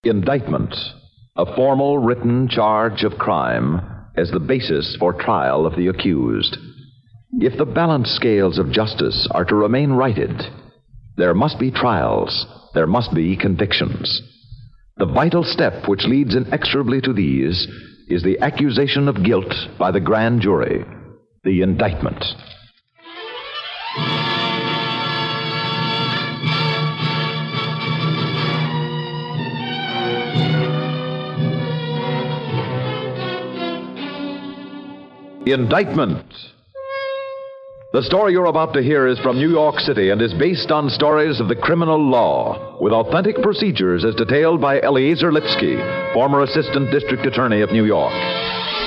Indictment, a formal written charge of crime as the basis for trial of the accused. If the balanced scales of justice are to remain righted, there must be trials, there must be convictions. The vital step which leads inexorably to these is the accusation of guilt by the grand jury, the indictment. Indictment. The story you're about to hear is from New York City and is based on stories of the criminal law, with authentic procedures as detailed by Eleazar Lipsky, former Assistant District Attorney of New York.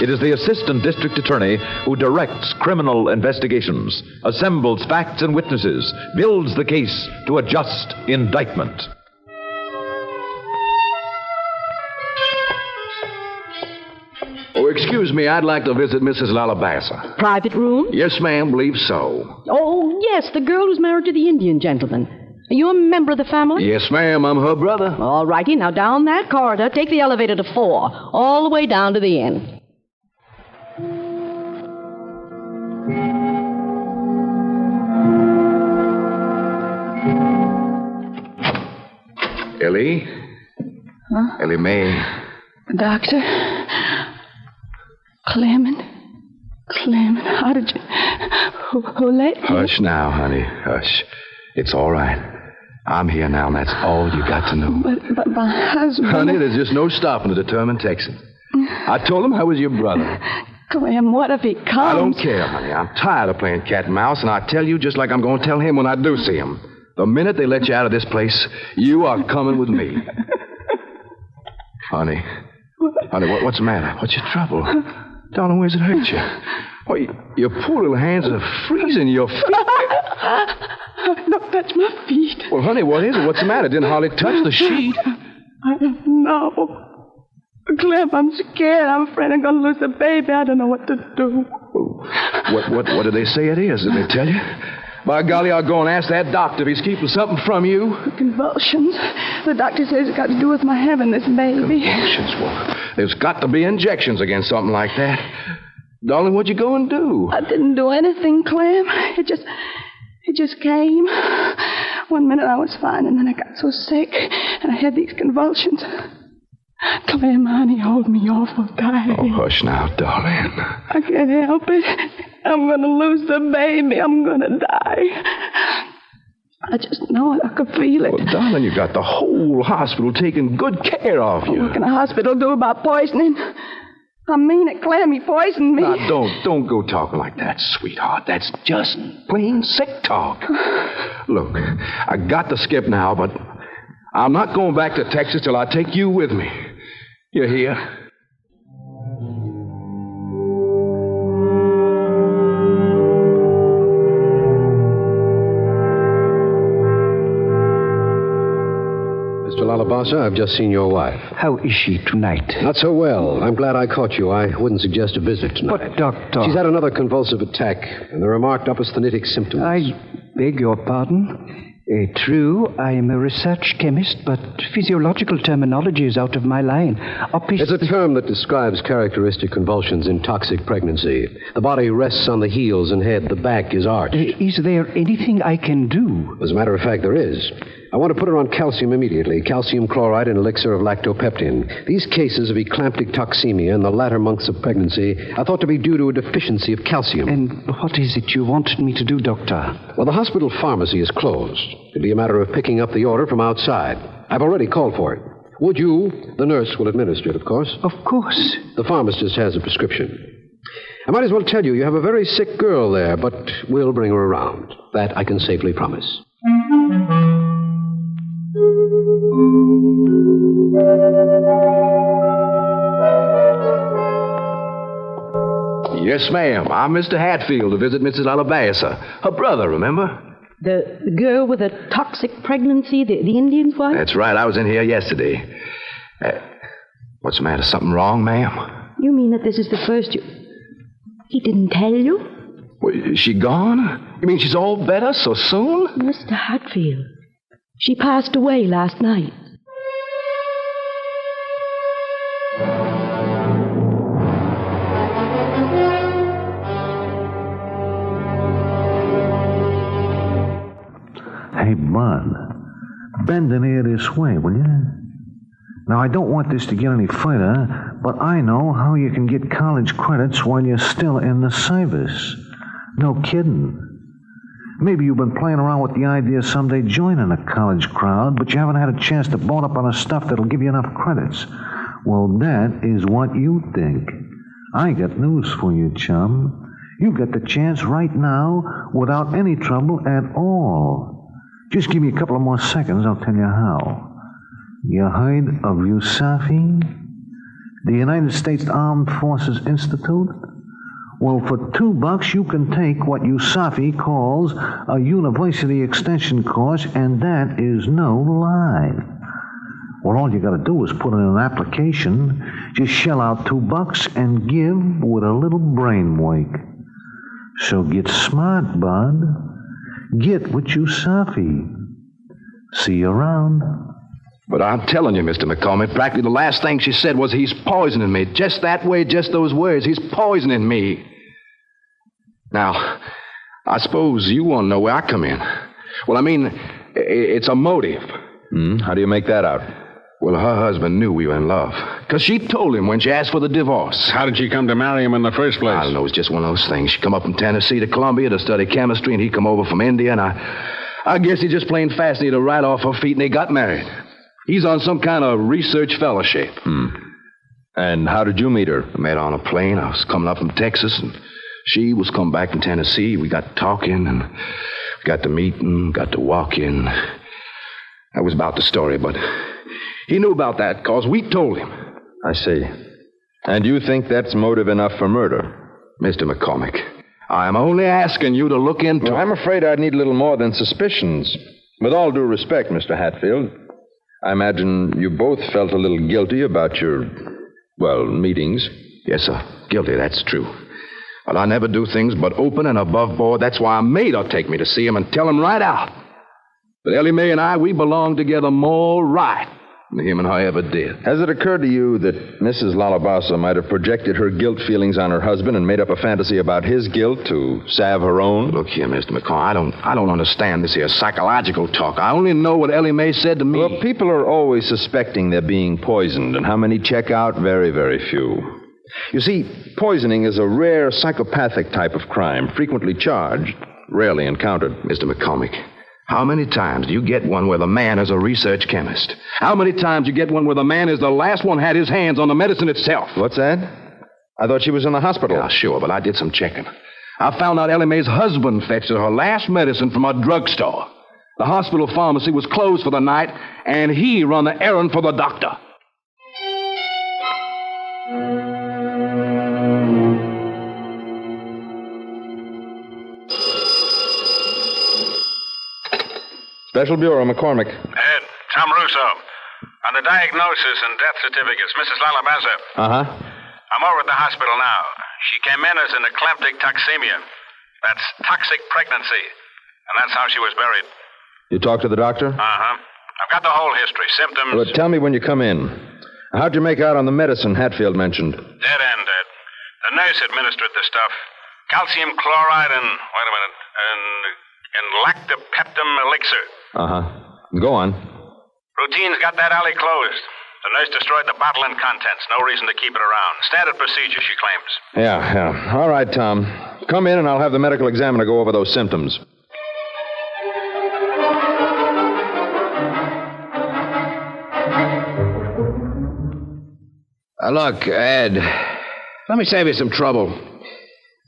It is the Assistant District Attorney who directs criminal investigations, assembles facts and witnesses, builds the case to a just indictment. Oh, excuse me, I'd like to visit Mrs. Lalabassa. Private room? Yes, ma'am, believe so. Oh, yes, the girl who's married to the Indian gentleman. Are you a member of the family? Yes, ma'am, I'm her brother. All righty, now down that corridor, take the elevator to 4, all the way down to the inn. Ellie? Huh? Ellie Mae. Doctor? Clement, how did you... Who let you? Hush now, honey, hush. It's all right. I'm here now, and that's all you got to know. But my husband... Honey, there's just no stopping a determined Texan. I told him I was your brother. Clem, what if he comes? I don't care, honey. I'm tired of playing cat and mouse, and I tell you just like I'm going to tell him when I do see him. The minute they let you out of this place, you are coming with me. Honey, what's the matter? What's your trouble? Darling, where's it hurt you? Why, your poor little hands are freezing. Your feet... Don't touch my feet. Well, honey, what is it? What's the matter? Didn't hardly touch the sheet. I don't know. Clem, I'm scared. I'm afraid I'm going to lose the baby. I don't know what to do. What do they say it is? Did they tell you? By golly, I'll go and ask that doctor if he's keeping something from you. Convulsions. The doctor says it's got to do with my having this baby. Convulsions? Well, there's got to be injections against something like that. Darling, what'd you go and do? I didn't do anything, Clem. It just came. 1 minute I was fine, and then I got so sick, and I had these convulsions. Clem, honey, hold me awful tight. Oh, hush now, darling. I can't help it. I'm going to lose the baby. I'm going to die. I just know it. I could feel it. Well, darling, you got the whole hospital taking good care of you. What can a hospital do about poisoning? I mean it, Clem. He poisoned me. Now, don't go talking like that, sweetheart. That's just plain sick talk. Look, I got to skip now, but I'm not going back to Texas till I take you with me. You hear? Lalabassa, I've just seen your wife. How is she tonight? Not so well. I'm glad I caught you. I wouldn't suggest a visit tonight. But, Doctor... She's had another convulsive attack, and there are marked opisthonetic symptoms. I beg your pardon? True, I am a research chemist, but physiological terminology is out of my line. It's a term that describes characteristic convulsions in toxic pregnancy. The body rests on the heels and head. The back is arched. Is there anything I can do? As a matter of fact, there is. I want to put her on calcium immediately. Calcium chloride and elixir of lactopeptin. These cases of eclamptic toxemia in the latter months of pregnancy are thought to be due to a deficiency of calcium. And what is it you wanted me to do, Doctor? Well, the hospital pharmacy is closed. It'll be a matter of picking up the order from outside. I've already called for it. Would you? The nurse will administer it, of course. Of course. The pharmacist has a prescription. I might as well tell you, you have a very sick girl there, but we'll bring her around. That I can safely promise. Yes, ma'am. I'm Mr. Hatfield to visit Mrs. Lalabassa. Her brother, remember? The girl with a toxic pregnancy, the Indian's wife? That's right. I was in here yesterday. What's the matter? Something wrong, ma'am? You mean that this is the first you... He didn't tell you? Well, is she gone? You mean she's all better so soon? Mr. Hatfield, she passed away last night. Bud, bend an ear this way, will you? Now, I don't want this to get any further, but I know how you can get college credits while you're still in the service. No kidding. Maybe you've been playing around with the idea of someday joining a college crowd, but you haven't had a chance to bone up on the stuff that'll give you enough credits. Well, that is what you think. I got news for you, chum. You get the chance right now without any trouble at all. Just give me a couple of more seconds, I'll tell you how. You heard of USAFI? The United States Armed Forces Institute? Well, for $2 you can take what USAFI calls a university extension course, and that is no lie. Well, all you got to do is put in an application, just shell out $2 and give with a little brain work. So get smart, Bud. Get with USAFI. See you around. But I'm telling you, Mr. McCormick, practically the last thing she said was he's poisoning me. Just that way, just those words. He's poisoning me. Now, I suppose you want to know where I come in. Well, I mean, it's a motive. How do you make that out? Well, her husband knew we were in love. Because she told him when she asked for the divorce. How did she come to marry him in the first place? I don't know. It was just one of those things. She come up from Tennessee to Columbia to study chemistry, and he come over from India, and I guess he just plain fastened her right off her feet, and they got married. He's on some kind of research fellowship. And how did you meet her? I met her on a plane. I was coming up from Texas, and she was coming back from Tennessee. We got talking, and got to meeting, got to walking. That was about the story, but he knew about that because we told him. I see. And you think that's motive enough for murder? Mr. McCormick, I'm only asking you to look into... Well, I'm afraid I'd need a little more than suspicions. With all due respect, Mr. Hatfield, I imagine you both felt a little guilty about your, meetings. Yes, sir. Guilty, that's true. But I never do things but open and above board. That's why I made her take me to see him and tell him right out. But Ellie Mae and I, we belong together more right than him and her ever did. Has it occurred to you that Mrs. Lalabasa might have projected her guilt feelings on her husband and made up a fantasy about his guilt to salve her own? Look here, Mr. McCall, I don't understand this here psychological talk. I only know what Ellie Mae said to me. Well, people are always suspecting they're being poisoned, and how many check out? Very, very few. You see, poisoning is a rare psychopathic type of crime, frequently charged, rarely encountered. Mr. McCormick, how many times do you get one where the man is a research chemist? How many times do you get one where the man is the last one had his hands on the medicine itself? What's that? I thought she was in the hospital. Yeah, sure, but I did some checking. I found out Ellie Mae's husband fetched her last medicine from a drugstore. The hospital pharmacy was closed for the night, and he run the errand for the doctor. Special Bureau, McCormick. Ed, Tom Russo. On the diagnosis and death certificates, Mrs. Lalabasa. Uh-huh. I'm over at the hospital now. She came in as an eclamptic toxemia. That's toxic pregnancy. And that's how she was buried. You talked to the doctor? Uh-huh. I've got the whole history, symptoms... Well, tell me when you come in. How'd you make out on the medicine Hatfield mentioned? Dead end, Ed. The nurse administered the stuff. Calcium chloride and... wait a minute. And lactopeptum elixir. Uh-huh. Go on. Routine's got that alley closed. The nurse destroyed the bottle and contents. No reason to keep it around. Standard procedure, she claims. Yeah. All right, Tom. Come in and I'll have the medical examiner go over those symptoms. Look, Ed, let me save you some trouble.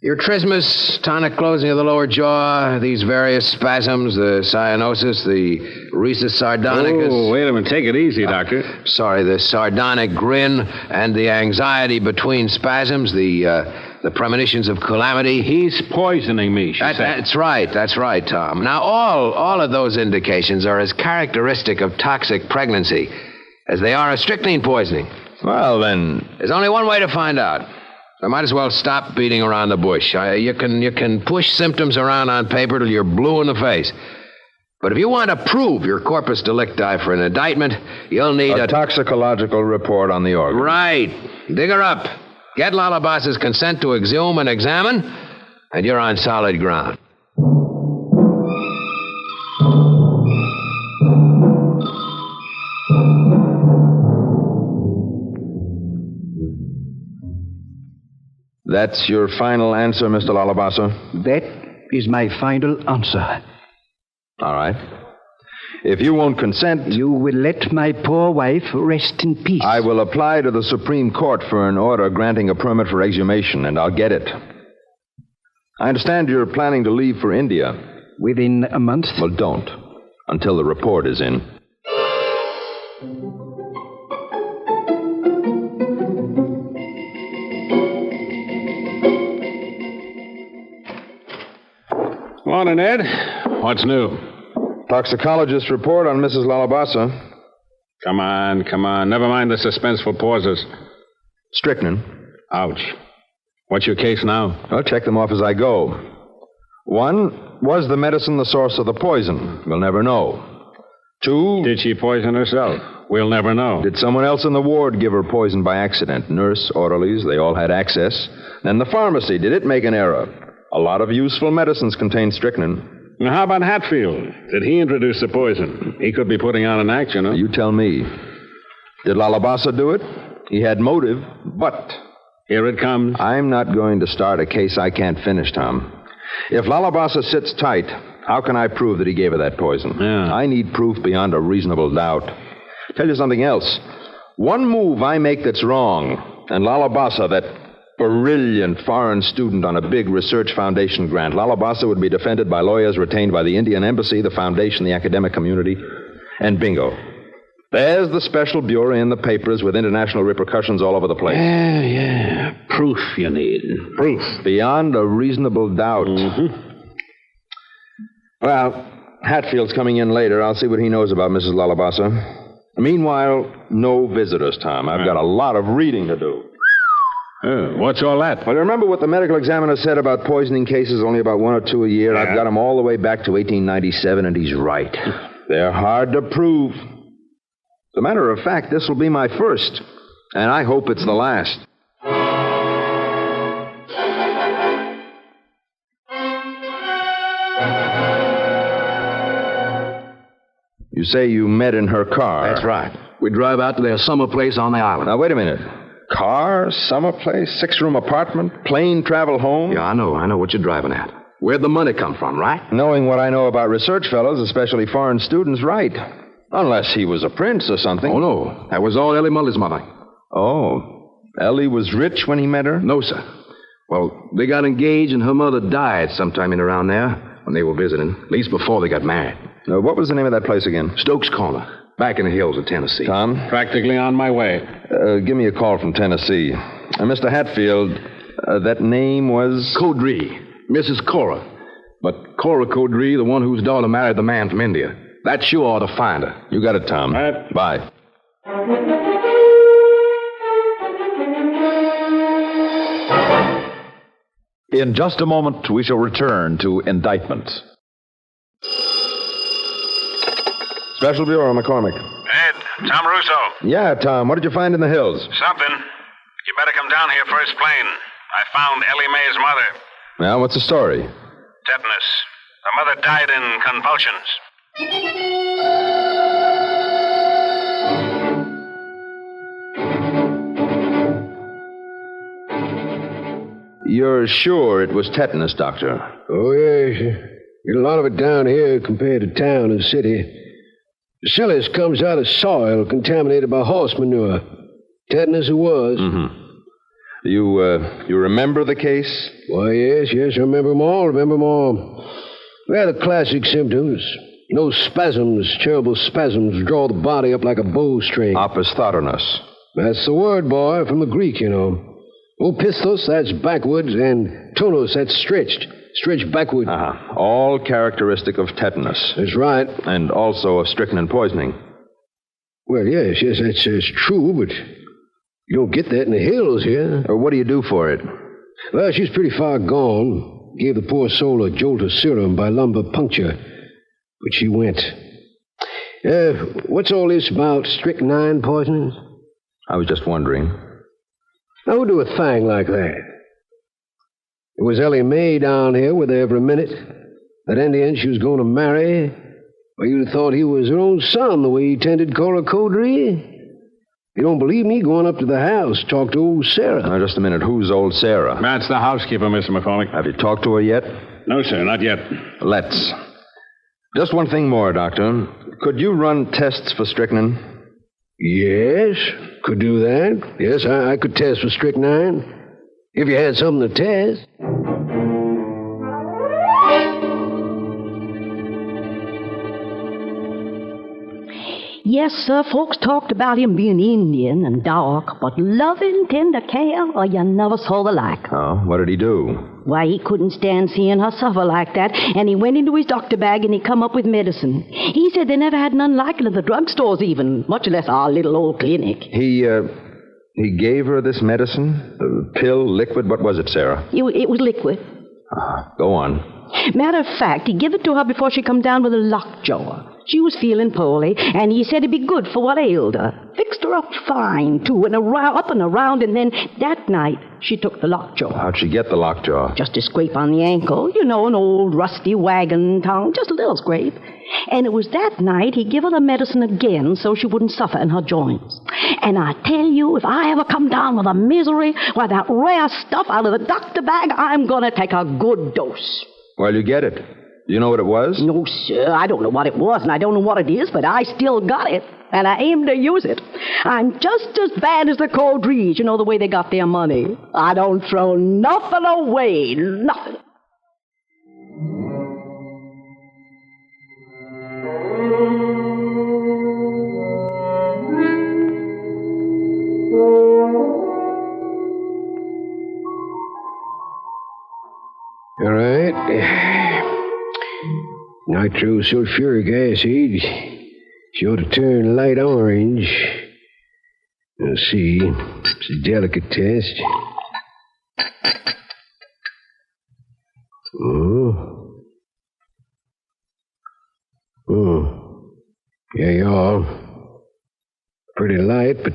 Your trismus, tonic closing of the lower jaw, these various spasms, the cyanosis, the rhesus sardonicus. Oh, wait a minute. Take it easy, Doctor. Sorry, the sardonic grin and the anxiety between spasms, the premonitions of calamity. He's poisoning me, she said. That's right, Tom. Now, all of those indications are as characteristic of toxic pregnancy as they are of strychnine poisoning. Well, then... There's only one way to find out. I might as well stop beating around the bush. You can push symptoms around on paper till you're blue in the face. But if you want to prove your corpus delicti for an indictment, you'll need a toxicological report on the organ. Right. Dig her up. Get Lalabas's consent to exhume and examine, and you're on solid ground. That's your final answer, Mr. Lalabassa? That is my final answer. All right. If you won't consent... You will let my poor wife rest in peace. I will apply to the Supreme Court for an order granting a permit for exhumation, and I'll get it. I understand you're planning to leave for India. Within a month? Well, don't. Until the report is in. Morning, Ed. What's new? Toxicologist report on Mrs. Lalabassa. Come on. Never mind the suspenseful pauses. Strychnine. Ouch. What's your case now? I'll check them off as I go. 1, was the medicine the source of the poison? We'll never know. 2... Did she poison herself? We'll never know. Did someone else in the ward give her poison by accident? Nurse, orderlies, they all had access. Then the pharmacy, did it make an error? A lot of useful medicines contain strychnine. Now, how about Hatfield? Did he introduce the poison? He could be putting on an act, you know. You tell me. Did Lalabassa do it? He had motive, but... Here it comes. I'm not going to start a case I can't finish, Tom. If Lalabassa sits tight, how can I prove that he gave her that poison? Yeah. I need proof beyond a reasonable doubt. Tell you something else. One move I make that's wrong, and Lalabassa, that brilliant foreign student on a big research foundation grant, Lalabassa would be defended by lawyers retained by the Indian Embassy, the foundation, the academic community, and bingo. There's the special bureau in the papers with international repercussions all over the place. Yeah. Proof you need. Proof. Beyond a reasonable doubt. Mm-hmm. Well, Hatfield's coming in later. I'll see what he knows about Mrs. Lalabassa. Meanwhile, no visitors, Tom. I've got a lot of reading to do. What's all that? Well, remember what the medical examiner said about poisoning cases, only about 1 or 2 a year? Yeah. I've got them all the way back to 1897, and he's right. They're hard to prove. As a matter of fact, this will be my first, and I hope it's the last. You say you met in her car. That's right. We drove out to their summer place on the island. Now, wait a minute. Car, summer place, 6-room apartment, plane travel home? Yeah, I know what you're driving at. Where'd the money come from, right? Knowing what I know about research fellows, especially foreign students, right. Unless he was a prince or something. Oh, no. That was all Ellie Mully's mother. Oh. Ellie was rich when he met her? No, sir. Well, they got engaged and her mother died sometime in around there when they were visiting. At least before they got married. What was the name of that place again? Stokes Corner. Back in the hills of Tennessee. Tom? Practically on my way. Give me a call from Tennessee. Mr. Hatfield, that name was? Codree. Mrs. Cora. But Cora Codree, the one whose daughter married the man from India. That's you ought to find her. You got it, Tom. All right. Bye. In just a moment, we shall return to Indictment. Special Bureau, McCormick. Ed, Tom Russo. Yeah, Tom. What did you find in the hills? Something. You better come down here first plane. I found Ellie Mae's mother. Now, what's the story? Tetanus. Her mother died in convulsions. You're sure it was tetanus, Doctor? Oh, yes. Get a lot of it down here compared to town and city. Bacillus comes out of soil contaminated by horse manure. Tetanus it was. Mm-hmm. You remember the case? Why, yes, I remember them all. They're the classic symptoms. No spasms, terrible spasms, draw the body up like a bowstring. Opisthotonus. That's the word, boy, from the Greek, you know. Opisthos, that's backwards, and tonos, that's stretched backward. Uh-huh. All characteristic of tetanus. That's right. And also of strychnine poisoning. Well, yes, that's true, but you don't get that in the hills here. What do you do for it? Well, she's pretty far gone. Gave the poor soul a jolt of serum by lumbar puncture. But she went. What's all this about strychnine poisoning? I was just wondering. Now, who do a thing like that? It was Ellie Mae down here with her every minute. That Indian she was going to marry. Well, you'd have thought he was her own son, the way he tended Cora Codree. you don't believe me, go on up to the house. Talk to old Sarah. Now, just a minute. Who's old Sarah? That's the housekeeper, Mr. McCormick. Have you talked to her yet? No, sir, not yet. Let's. Just one thing more, Doctor. Could you run tests for strychnine? Yes, could do that. Yes, I could test for strychnine. If you had something to test. Yes, sir, folks talked about him being Indian and dark, but loving, tender care, or you never saw the like. Oh, what did he do? Why, he couldn't stand seeing her suffer like that, and he went into his doctor bag and he come up with medicine. He said they never had none like it in the drugstores even, much less our little old clinic. He gave her this medicine? Pill, liquid, what was it, Sarah? It was liquid. Go on. Matter of fact, he gave it to her before she come down with a lockjaw. She was feeling poorly, and he said it'd be good for what ailed her. Fixed her up fine, too, and up and around, and then that night she took the lockjaw. How'd she get the lockjaw? Just a scrape on the ankle. You know, an old rusty wagon tongue, just a little scrape. And it was that night he gave her the medicine again so she wouldn't suffer in her joints. And I tell you, if I ever come down with a misery, why, that rare stuff out of the doctor bag, I'm going to take a good dose. Well, you get it. Do you know what it was? No, sir. I don't know what it was, and I don't know what it is, but I still got it, and I aim to use it. I'm just as bad as the Caudrys, you know, the way they got their money. I don't throw nothing away, nothing. All right. Nitrosulfuric acid. Sure to turn light orange. Let's see. It's a delicate test. Yeah, you are. Pretty light, but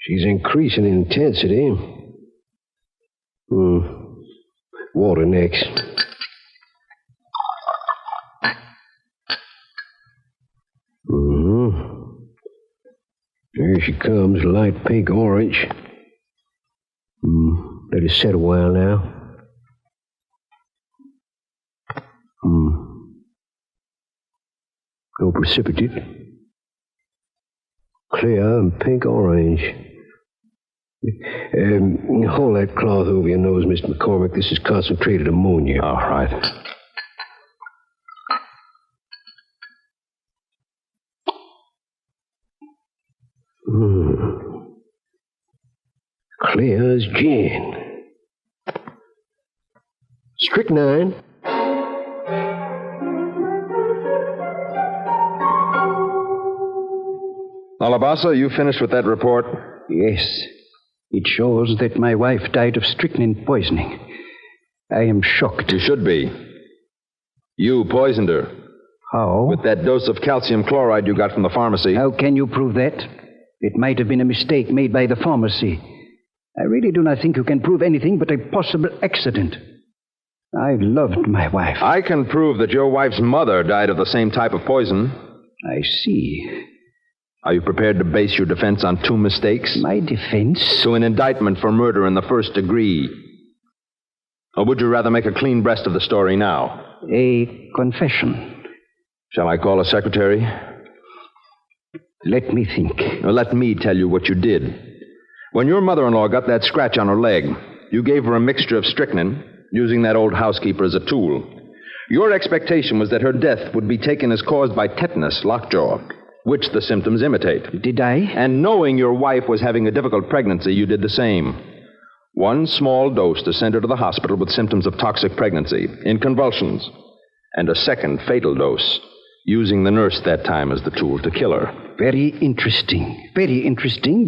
she's increasing in intensity. Water next. Here she comes, light pink orange. Let it set a while now. No precipitate. Clear and pink orange. Hold that cloth over your nose, Mr. McCormick. This is concentrated ammonia. All right. Clear as gin. Strychnine. Alabasa, you finished with that report? Yes. It shows that my wife died of strychnine poisoning. I am shocked. You should be. You poisoned her. How? With that dose of calcium chloride you got from the pharmacy. How can you prove that? It might have been a mistake made by the pharmacy. I really do not think you can prove anything but a possible accident. I loved my wife. I can prove that your wife's mother died of the same type of poison. I see. Are you prepared to base your defense on two mistakes? My defense? To an indictment for murder in the first degree. Or would you rather make a clean breast of the story now? A confession. Shall I call a secretary? Let me think. Now, let me tell you what you did. When your mother-in-law got that scratch on her leg, you gave her a mixture of strychnine, using that old housekeeper as a tool. Your expectation was that her death would be taken as caused by tetanus, lockjaw, which the symptoms imitate. Did I? And knowing your wife was having a difficult pregnancy, you did the same. One small dose to send her to the hospital with symptoms of toxic pregnancy, in convulsions. And a second fatal dose, using the nurse that time as the tool to kill her. Very interesting,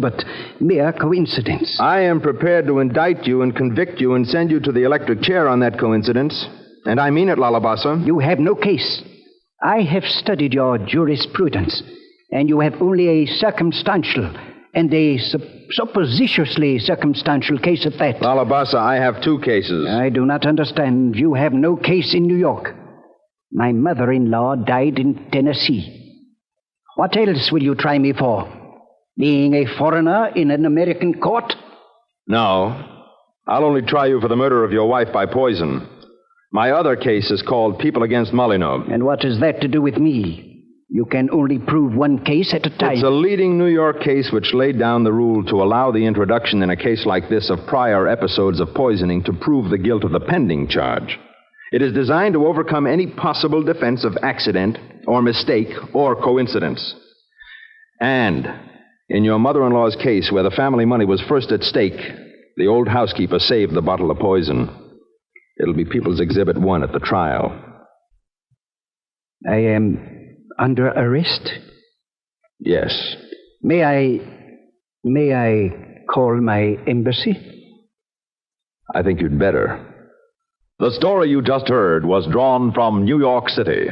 but mere coincidence. I am prepared to indict you and convict you and send you to the electric chair on that coincidence. And I mean it, Lalabasa. You have no case. I have studied your jurisprudence, and you have only a circumstantial and a suppositiously circumstantial case at that. Lalabasa, I have two cases. I do not understand. You have no case in New York. My mother-in-law died in Tennessee. What else will you try me for? being a foreigner in an American court? No. I'll only try you for the murder of your wife by poison. My other case is called People Against Molyneux. And what has that to do with me? You can only prove one case at a time. It's a leading New York case which laid down the rule to allow the introduction in a case like this of prior episodes of poisoning to prove the guilt of the pending charge. It is designed to overcome any possible defense of accident or mistake or coincidence. And in your mother-in-law's case, where the family money was first at stake, the old housekeeper saved the bottle of poison. It'll be People's Exhibit 1 at the trial. I am under arrest? Yes. May I call my embassy? I think you'd better. The story you just heard was drawn from New York City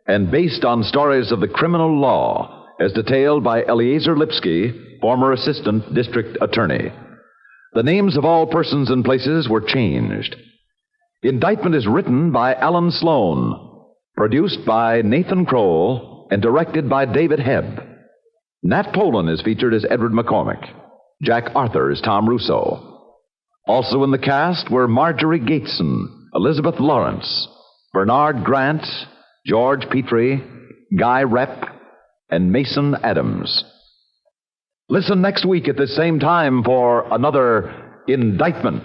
and based on stories of the criminal law as detailed by Eleazar Lipsky, former assistant district attorney. The names of all persons and places were changed. Indictment is written by Alan Sloan, produced by Nathan Kroll, and directed by David Hebb. Nat Polan is featured as Edward McCormick. Jack Arthur is Tom Russo. Also in the cast were Marjorie Gateson, Elizabeth Lawrence, Bernard Grant, George Petrie, Guy Repp, and Mason Adams. Listen next week at the same time for another Indictment.